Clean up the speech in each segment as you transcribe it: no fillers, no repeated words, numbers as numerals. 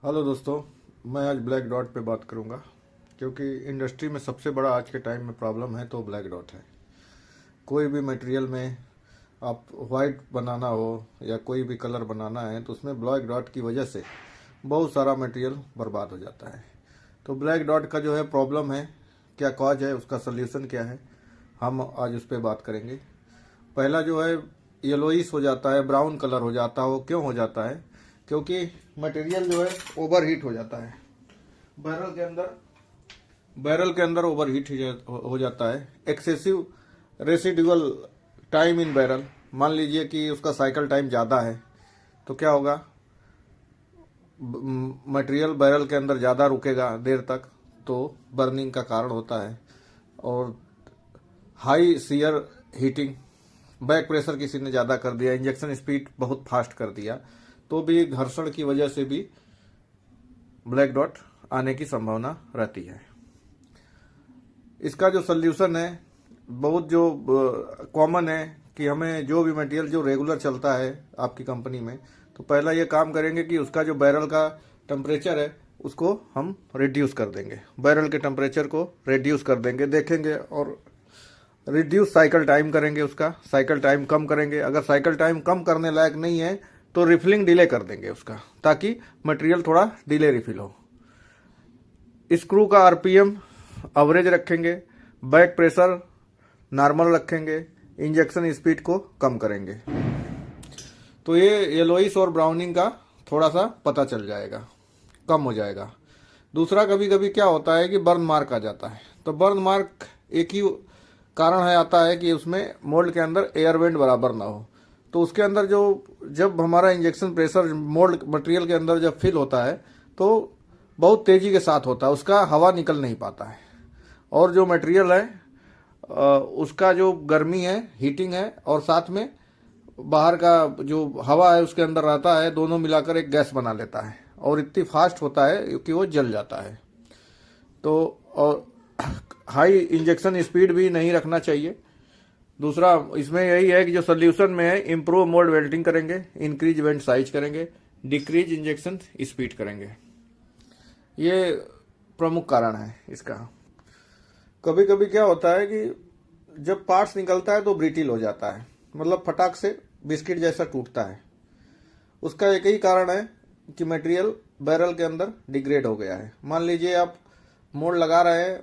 Hello दोस्तों। मैं आज ब्लैक डॉट पे बात करूंगा क्योंकि इंडस्ट्री में सबसे बड़ा आज के टाइम में प्रॉब्लम है तो ब्लैक डॉट है। कोई भी मटेरियल में आप वाइट बनाना हो या कोई भी कलर बनाना है तो उसमें ब्लैक डॉट की वजह से बहुत सारा मटेरियल बर्बाद हो जाता है। तो ब्लैक डॉट का जो है प्रॉब्लम है, क्या कॉज है, उसका सल्यूशन क्या है, हम आज उस पर बात करेंगे। पहला जो है येलोइश हो जाता है, ब्राउन कलर हो जाता है। वो क्यों हो जाता है? क्योंकि मटेरियल जो है ओवर हीट हो जाता है। बैरल के अंदर ओवर हीट हो जाता है। Excessive residual time in barrel, मान लीजिए कि उसका साइकिल टाइम ज़्यादा है तो क्या होगा, मटेरियल बैरल के अंदर ज़्यादा रुकेगा देर तक, तो बर्निंग का कारण होता है। और high shear heating, back pressure किसी ने ज़्यादा कर दिया, इंजेक्शन स्पीड बहुत फास्ट कर दिया, तो भी घर्षण की वजह से भी ब्लैक डॉट आने की संभावना रहती है। इसका जो सल्यूशन है बहुत जो कॉमन है कि हमें जो भी मटेरियल जो रेगुलर चलता है आपकी कंपनी में, तो पहला ये काम करेंगे कि उसका जो बैरल का टेम्परेचर है उसको हम रिड्यूस कर देंगे। बैरल के टेम्परेचर को रिड्यूस कर देंगे, देखेंगे, और रिड्यूस साइकिल टाइम करेंगे, उसका साइकिल टाइम कम करेंगे। अगर साइकिल टाइम कम करने लायक नहीं है तो रिफिलिंग डिले कर देंगे उसका, ताकि मटेरियल थोड़ा डिले रिफिल हो। स्क्रू का आरपीएम एवरेज रखेंगे, बैक प्रेशर नॉर्मल रखेंगे, इंजेक्शन स्पीड को कम करेंगे, तो ये येलोइश और ब्राउनिंग का थोड़ा सा पता चल जाएगा, कम हो जाएगा। दूसरा, कभी कभी क्या होता है कि बर्न मार्क आ जाता है। तो बर्न मार्क एक ही कारण है आता है कि उसमें मोल्ड के अंदर एयर वेंट बराबर ना हो। तो उसके अंदर जो जब हमारा इंजेक्शन प्रेशर मोल्ड मटेरियल के अंदर जब फिल होता है तो बहुत तेज़ी के साथ होता है, उसका हवा निकल नहीं पाता है। और जो मटेरियल है उसका जो गर्मी है, हीटिंग है, और साथ में बाहर का जो हवा है उसके अंदर रहता है, दोनों मिलाकर एक गैस बना लेता है और इतनी फास्ट होता है कि वो जल जाता है। तो और हाई इंजेक्शन स्पीड भी नहीं रखना चाहिए। दूसरा इसमें यही है कि जो सोल्यूशन में है, इम्प्रूव मोल्ड वेल्डिंग करेंगे, इंक्रीज वेंट साइज करेंगे, डिक्रीज इंजेक्शन स्पीड करेंगे। ये प्रमुख कारण है इसका। कभी कभी क्या होता है कि जब पार्ट्स निकलता है तो ब्रिटिल हो जाता है, मतलब फटाक से बिस्किट जैसा टूटता है। उसका एक ही कारण है कि मटेरियल बैरल के अंदर डिग्रेड हो गया है। मान लीजिए आप मोल्ड लगा रहे हैं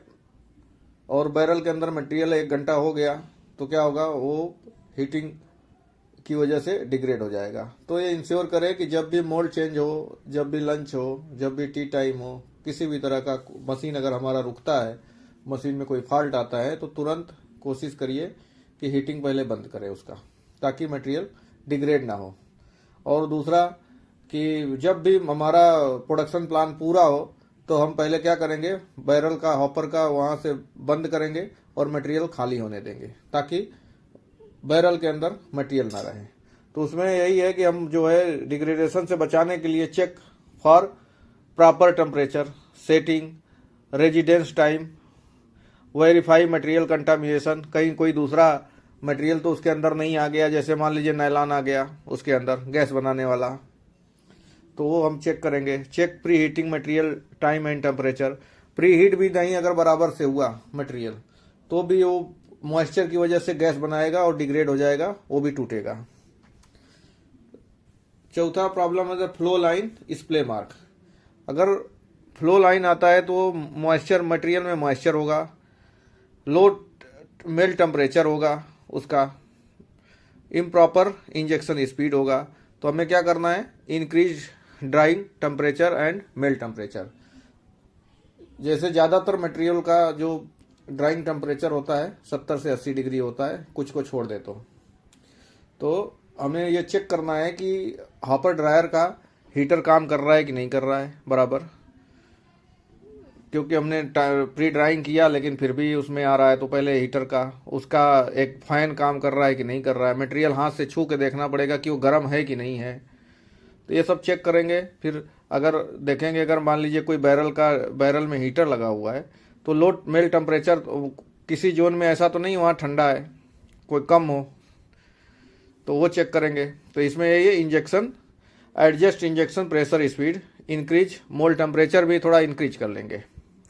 और बैरल के अंदर मटेरियल 1 घंटा हो गया, तो क्या होगा, वो हीटिंग की वजह से डिग्रेड हो जाएगा। तो ये इंश्योर करें कि जब भी मोल्ड चेंज हो, जब भी लंच हो, जब भी टी टाइम हो, किसी भी तरह का मशीन अगर हमारा रुकता है, मशीन में कोई फॉल्ट आता है, तो तुरंत कोशिश करिए कि हीटिंग पहले बंद करें उसका, ताकि मटेरियल डिग्रेड ना हो। और दूसरा कि जब भी हमारा प्रोडक्शन प्लान पूरा हो तो हम पहले क्या करेंगे, बैरल का हॉपर का वहाँ से बंद करेंगे और मटेरियल खाली होने देंगे, ताकि बैरल के अंदर मटेरियल ना रहे। तो उसमें यही है कि हम जो है डिग्रेडेशन से बचाने के लिए check for proper temperature, setting, residence time, verify material contamination, कहीं कोई दूसरा मटेरियल तो उसके अंदर नहीं आ गया, जैसे मान लीजिए नायलॉन आ गया उसके अंदर गैस बनाने वाला, तो वो हम चेक करेंगे। Check pre heating material time and temperature. Pre heat भी नहीं अगर बराबर से हुआ मटेरियल तो भी वो मॉइस्चर की वजह से गैस बनाएगा और डिग्रेड हो जाएगा, वो भी टूटेगा। चौथा प्रॉब्लम है फ्लो लाइन स्प्ले मार्क। अगर फ्लो लाइन आता है तो मॉइस्चर, मटेरियल में मॉइस्चर होगा, लो मेल्ट टेम्परेचर होगा, उसका इम्प्रॉपर इंजेक्शन स्पीड होगा। तो हमें क्या करना है, increase drawing temperature and melt temperature. जैसे ज़्यादातर मटेरियल का जो ड्राइंग टेम्परेचर होता है 70 से 80 डिग्री होता है, कुछ को छोड़ दे तो हमें ये चेक करना है कि हॉपर ड्रायर का हीटर काम कर रहा है कि नहीं कर रहा है बराबर, क्योंकि हमने प्री ड्राइंग किया लेकिन फिर भी उसमें आ रहा है, तो पहले हीटर का, उसका एक फैन काम कर रहा है कि नहीं कर रहा है, मटेरियल हाथ से छू के देखना पड़ेगा कि वो गर्म है कि नहीं है। तो ये सब चेक करेंगे। फिर अगर देखेंगे, अगर मान लीजिए कोई बैरल में हीटर लगा हुआ है तो लो मेल टेम्परेचर किसी जोन में ऐसा तो नहीं वहाँ ठंडा है, कोई कम हो, तो वो चेक करेंगे। तो इसमें ये injection adjust injection pressure speed, increase, mould temperature भी थोड़ा इंक्रीज कर लेंगे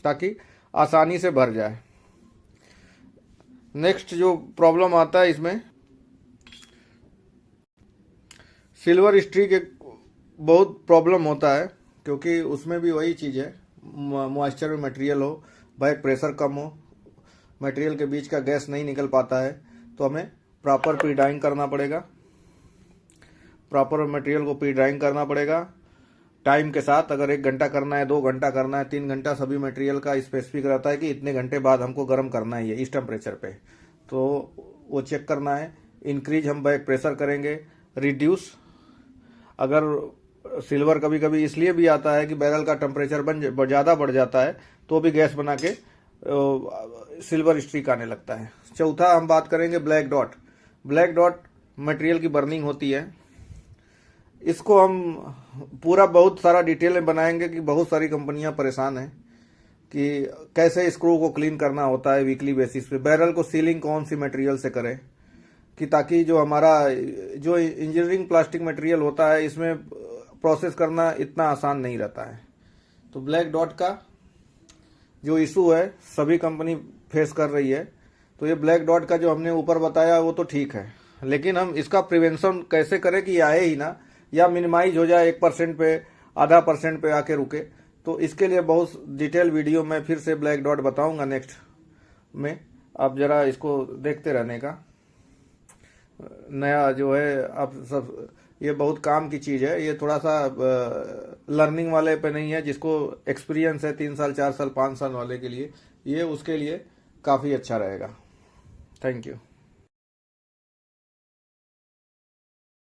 ताकि आसानी से भर जाए। नेक्स्ट जो प्रॉब्लम आता है इसमें, सिल्वर स्ट्रीक एक बहुत प्रॉब्लम होता है, क्योंकि उसमें भी वही चीज़ है, मॉइस्चर में मटेरियल हो, बैक प्रेशर कम हो, मटेरियल के बीच का गैस नहीं निकल पाता है, तो हमें प्रॉपर प्री ड्राइंग करना पड़ेगा। प्रॉपर मटेरियल को प्री ड्राइंग करना पड़ेगा टाइम के साथ। अगर 1 घंटा करना है, 2 घंटा करना है, 3 घंटा, सभी मटेरियल का स्पेसिफिक रहता है कि इतने घंटे बाद हमको गर्म करना है ये इस टेम्परेचर पे, तो वो चेक करना है। इंक्रीज हम बैक प्रेशर करेंगे। रिड्यूस, अगर सिल्वर कभी कभी इसलिए भी आता है कि बैरल का टेम्परेचर ज़्यादा बढ़ जाता है तो भी गैस बना के सिल्वर स्ट्रीक आने लगता है। चौथा हम बात करेंगे black dot. Black dot material की बर्निंग होती है। इसको हम पूरा बहुत सारा डिटेल में बनाएंगे कि बहुत सारी कंपनियां परेशान हैं कि कैसे स्क्रू को क्लीन करना होता है वीकली बेसिस पे, बैरल को सीलिंग कौन सी मटेरियल से करें कि ताकि जो हमारा जो इंजीनियरिंग प्लास्टिक मटेरियल होता है इसमें प्रोसेस करना इतना आसान नहीं रहता है। तो ब्लैक डॉट का जो इशू है सभी कंपनी फेस कर रही है। तो ये ब्लैक डॉट का जो हमने ऊपर बताया वो तो ठीक है, लेकिन हम इसका प्रिवेंशन कैसे करें कि आए ही ना, या मिनिमाइज हो जाए 1% पे, आधा % पे आके रुके। तो इसके लिए बहुत डिटेल वीडियो मैं फिर से ब्लैक डॉट बताऊंगा नेक्स्ट में। आप जरा इसको देखते रहने का। नया जो है आप सब, ये बहुत काम की चीज़ है। ये थोड़ा सा लर्निंग वाले पे नहीं है, जिसको एक्सपीरियंस है 3 साल 4 साल 5 साल वाले के लिए ये उसके लिए काफ़ी अच्छा रहेगा। Thank you.